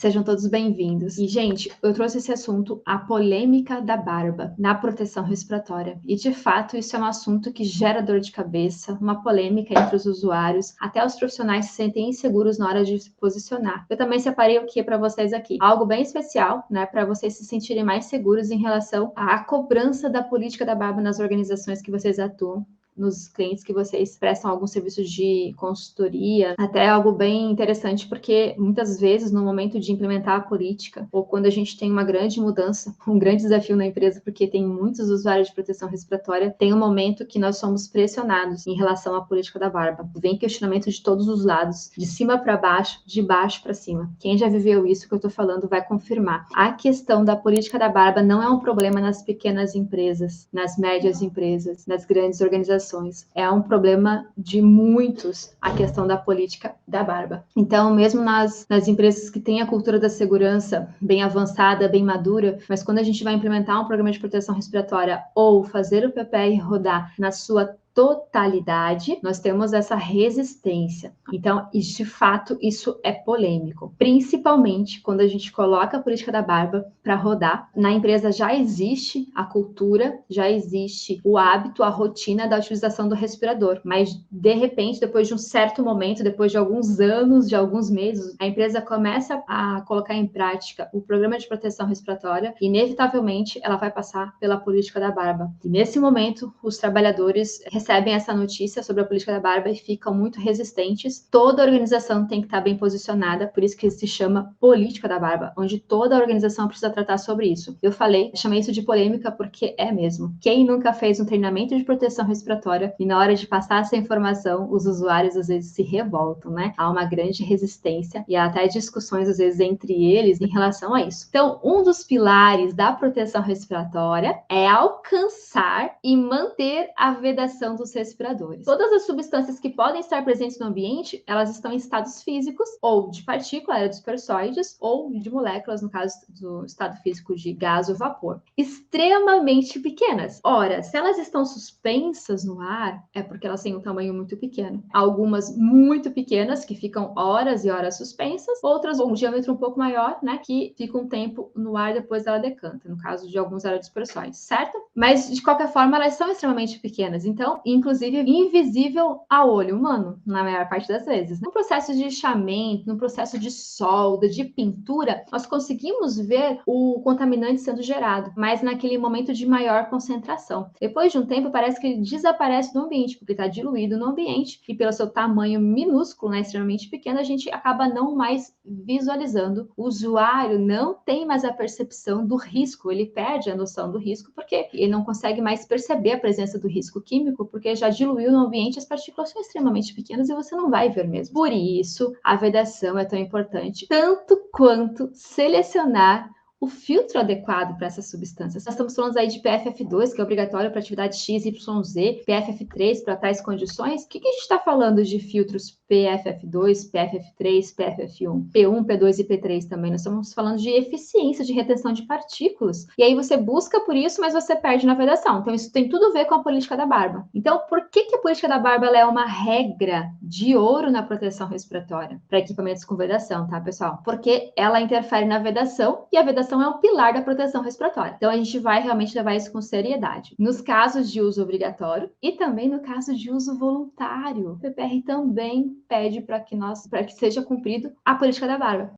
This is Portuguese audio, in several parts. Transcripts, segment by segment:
Sejam todos bem-vindos. E, gente, eu trouxe esse assunto, a polêmica da barba na proteção respiratória. E, de fato, isso é um assunto que gera dor de cabeça, uma polêmica entre os usuários, até os profissionais se sentem inseguros na hora de se posicionar. Eu também separei o que para vocês aqui? Algo bem especial, né, para vocês se sentirem mais seguros em relação à cobrança da política da barba nas organizações que vocês atuam, nos clientes que vocês prestam algum serviço de consultoria, até algo bem interessante, porque muitas vezes no momento de implementar a política, ou quando a gente tem uma grande mudança, um grande desafio na empresa, porque tem muitos usuários de proteção respiratória, tem um momento que nós somos pressionados em relação à política da barba. Vem questionamento de todos os lados, de cima para baixo, de baixo para cima. Quem já viveu isso que eu estou falando vai confirmar. A questão da política da barba não é um problema nas pequenas empresas, nas médias empresas, nas grandes organizações. É um problema de muitos a questão da política da barba. Então, mesmo nas empresas que têm a cultura da segurança bem avançada, bem madura, mas quando a gente vai implementar um programa de proteção respiratória ou fazer o PPR rodar na sua totalidade, nós temos essa resistência. Então, de fato, isso é polêmico. Principalmente quando a gente coloca a política da barba para rodar. Na empresa já existe a cultura, já existe o hábito, a rotina da utilização do respirador. Mas, de repente, depois de um certo momento, depois de alguns anos, de alguns meses, a empresa começa a colocar em prática o programa de proteção respiratória e, inevitavelmente, ela vai passar pela política da barba. E, nesse momento, os trabalhadores recebem essa notícia sobre a política da barba e ficam muito resistentes. Toda a organização tem que estar bem posicionada, por isso que se chama política da barba, onde toda a organização precisa tratar sobre isso. Eu chamei isso de polêmica porque é mesmo. Quem nunca fez um treinamento de proteção respiratória e na hora de passar essa informação, os usuários às vezes se revoltam, né? Há uma grande resistência e há até discussões às vezes entre eles em relação a isso. Então, um dos pilares da proteção respiratória é alcançar e manter a vedação dos respiradores. Todas as substâncias que podem estar presentes no ambiente, elas estão em estados físicos ou de partícula aerodispersóides ou de moléculas, no caso do estado físico de gás ou vapor, extremamente pequenas. Ora, se elas estão suspensas no ar, é porque elas têm um tamanho muito pequeno. Algumas muito pequenas, que ficam horas e horas suspensas, outras com um diâmetro um pouco maior, né, que ficam um tempo no ar depois ela decanta, no caso de alguns aerodispersóides, certo? Mas, de qualquer forma, elas são extremamente pequenas, então, inclusive, invisível ao olho humano, na maior parte das vezes. No processo de lixamento, no processo de solda, de pintura, nós conseguimos ver o contaminante sendo gerado, mas naquele momento de maior concentração. Depois de um tempo, parece que ele desaparece do ambiente, porque está diluído no ambiente, e pelo seu tamanho minúsculo, né, extremamente pequeno, a gente acaba não mais visualizando. O usuário não tem mais a percepção do risco, ele perde a noção do risco, porque ele não consegue mais perceber a presença do risco químico, porque já diluiu no ambiente, as partículas são extremamente pequenas e você não vai ver mesmo. Por isso, a vedação é tão importante, tanto quanto selecionar o filtro adequado para essas substâncias. Nós estamos falando aí de PFF2, que é obrigatório para atividade X, Y, Z, PFF3 para tais condições. O que a gente está falando de filtros PFF2, PFF3, PFF1, P1, P2 e P3 também? Nós estamos falando de eficiência de retenção de partículas. E aí você busca por isso, mas você perde na vedação. Então isso tem tudo a ver com a política da barba. Então, por que a política da barba ela é uma regra de ouro na proteção respiratória para equipamentos com vedação, tá, pessoal? Porque ela interfere na vedação e a vedação é um pilar da proteção respiratória. Então, a gente vai realmente levar isso com seriedade. Nos casos de uso obrigatório e também no caso de uso voluntário, o PPR também pede para que seja cumprido a política da barba.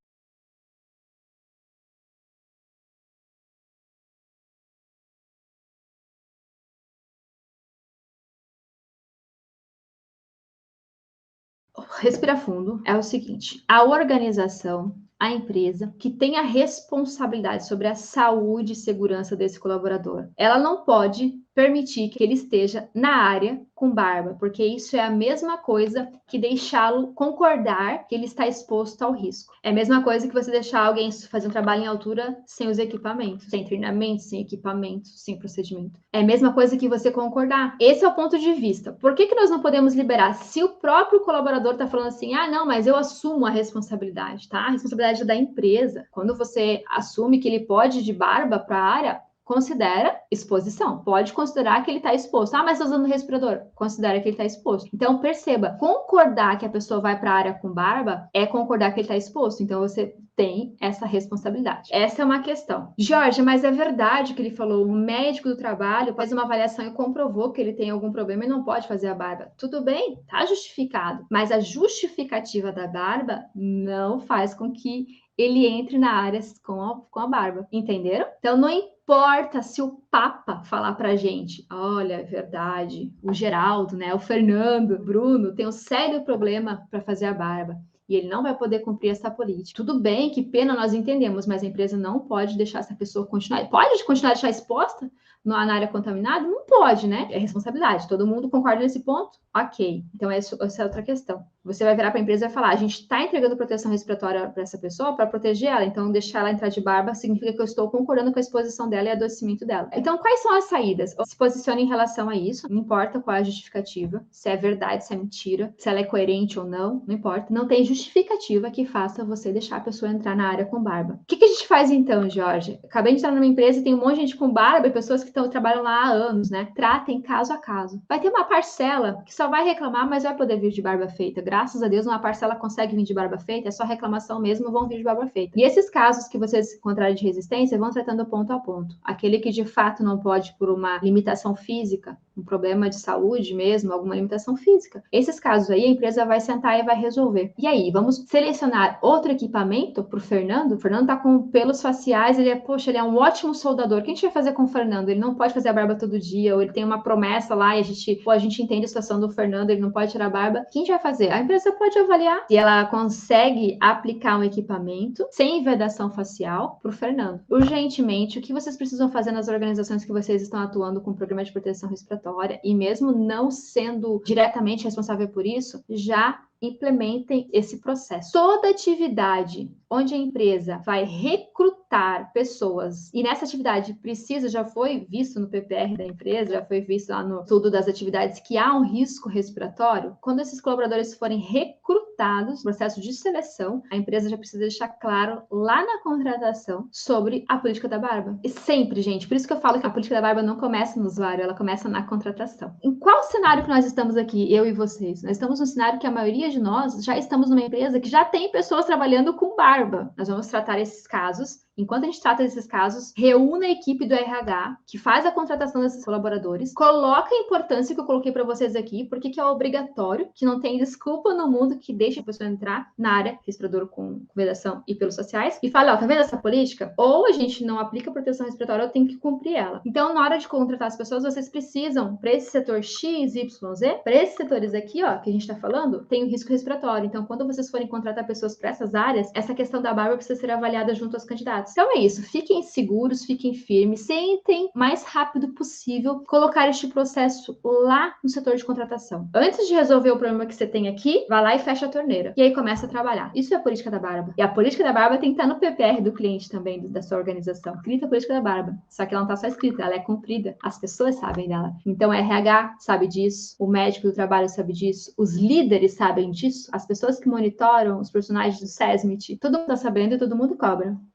Respira fundo. É o seguinte, a organização, a empresa que tem a responsabilidade sobre a saúde e segurança desse colaborador, ela não pode permitir que ele esteja na área com barba, porque isso é a mesma coisa que deixá-lo concordar que ele está exposto ao risco. É a mesma coisa que você deixar alguém fazer um trabalho em altura sem os equipamentos, sem treinamento, sem equipamento, sem procedimento. É a mesma coisa que você concordar. Esse é o ponto de vista. Por que nós não podemos liberar? Se o próprio colaborador está falando assim, não, mas eu assumo a responsabilidade, tá? A responsabilidade é da empresa. Quando você assume que ele pode ir de barba para a área, considera exposição. Pode considerar que ele está exposto. Mas está usando respirador. Considera que ele está exposto. Então, perceba, concordar que a pessoa vai para a área com barba é concordar que ele está exposto. Então, você tem essa responsabilidade. Essa é uma questão. Jorge, mas é verdade que ele falou, o médico do trabalho faz uma avaliação e comprovou que ele tem algum problema e não pode fazer a barba. Tudo bem, tá justificado, mas a justificativa da barba não faz com que ele entre na área com a barba, entenderam? Então não importa se o Papa falar pra gente, olha, é verdade, o Geraldo, né, o Fernando, o Bruno tem um sério problema para fazer a barba. E ele não vai poder cumprir essa política. Tudo bem, que pena, nós entendemos, mas a empresa não pode deixar essa pessoa continuar. Pode continuar a deixar exposta na área contaminada? Não pode, né? É responsabilidade. Todo mundo concorda nesse ponto? Ok. Então, essa é outra questão. Você vai virar para a empresa e vai falar: a gente está entregando proteção respiratória para essa pessoa para proteger ela. Então, deixar ela entrar de barba significa que eu estou concordando com a exposição dela e adoecimento dela. Então, quais são as saídas? Se posicione em relação a isso. Não importa qual é a justificativa. Se é verdade, se é mentira, se ela é coerente ou não. Não importa. Não tem justificativa que faça você deixar a pessoa entrar na área com barba. O que a gente faz então, Jorge? Acabei de entrar numa empresa e tem um monte de gente com barba e pessoas que trabalham lá há anos, né? Tratem caso a caso. Vai ter uma parcela que só vai reclamar, mas vai poder vir de barba feita. Graças a Deus, uma parcela consegue vir de barba feita, é só reclamação mesmo, vão vir de barba feita. E esses casos que vocês encontrarem de resistência, vão tratando ponto a ponto. Aquele que de fato não pode por uma limitação física, um problema de saúde mesmo, alguma limitação física. Esses casos aí, a empresa vai sentar e vai resolver. E aí, vamos selecionar outro equipamento para o Fernando? O Fernando tá com pelos faciais, ele é um ótimo soldador. O que a gente vai fazer com o Fernando? Ele não pode fazer a barba todo dia, ou ele tem uma promessa lá e a gente entende a situação do Fernando, ele não pode tirar a barba. O que a gente vai fazer? A empresa pode avaliar se ela consegue aplicar um equipamento sem vedação facial para o Fernando. Urgentemente, o que vocês precisam fazer nas organizações que vocês estão atuando com o programa de proteção respiratória, e mesmo não sendo diretamente responsável por isso, já implementem esse processo. Toda atividade onde a empresa vai recrutar pessoas, e nessa atividade precisa, já foi visto no PPR da empresa, já foi visto lá no estudo das atividades que há um risco respiratório, quando esses colaboradores forem recrutados, processo de seleção, a empresa já precisa deixar claro lá na contratação sobre a política da barba. E sempre, gente, por isso que eu falo que a política da barba não começa no usuário, ela começa na contratação. Em qual cenário que nós estamos aqui, eu e vocês? Nós estamos num cenário que a maioria de nós já estamos numa empresa que já tem pessoas trabalhando com barba. Nós vamos tratar esses casos. Enquanto a gente trata desses casos, reúna a equipe do RH, que faz a contratação desses colaboradores, coloca a importância que eu coloquei para vocês aqui, porque que é obrigatório, que não tem desculpa no mundo que deixe a pessoa entrar na área respirador com vedação e pelos sociais, e fala, ó, tá vendo essa política? Ou a gente não aplica proteção respiratória, eu tenho que cumprir ela. Então, na hora de contratar as pessoas, vocês precisam, para esse setor X, Y, Z, para esses setores aqui, ó, que a gente tá falando, tem o risco respiratório. Então, quando vocês forem contratar pessoas para essas áreas, essa questão da barba precisa ser avaliada junto aos candidatos. Então é isso, fiquem seguros, fiquem firmes, tentem mais rápido possível colocar este processo lá no setor de contratação. Antes de resolver o problema que você tem aqui, vai lá e fecha a torneira. E aí começa a trabalhar. Isso é a política da barba. E a política da barba tem que estar no PPR do cliente também, da sua organização. Escrita a política da barba. Só que ela não está só escrita, ela é cumprida. As pessoas sabem dela. Então, a RH sabe disso, o médico do trabalho sabe disso, os líderes sabem disso, as pessoas que monitoram, os profissionais do SESMIT, todo mundo está sabendo e todo mundo cobra.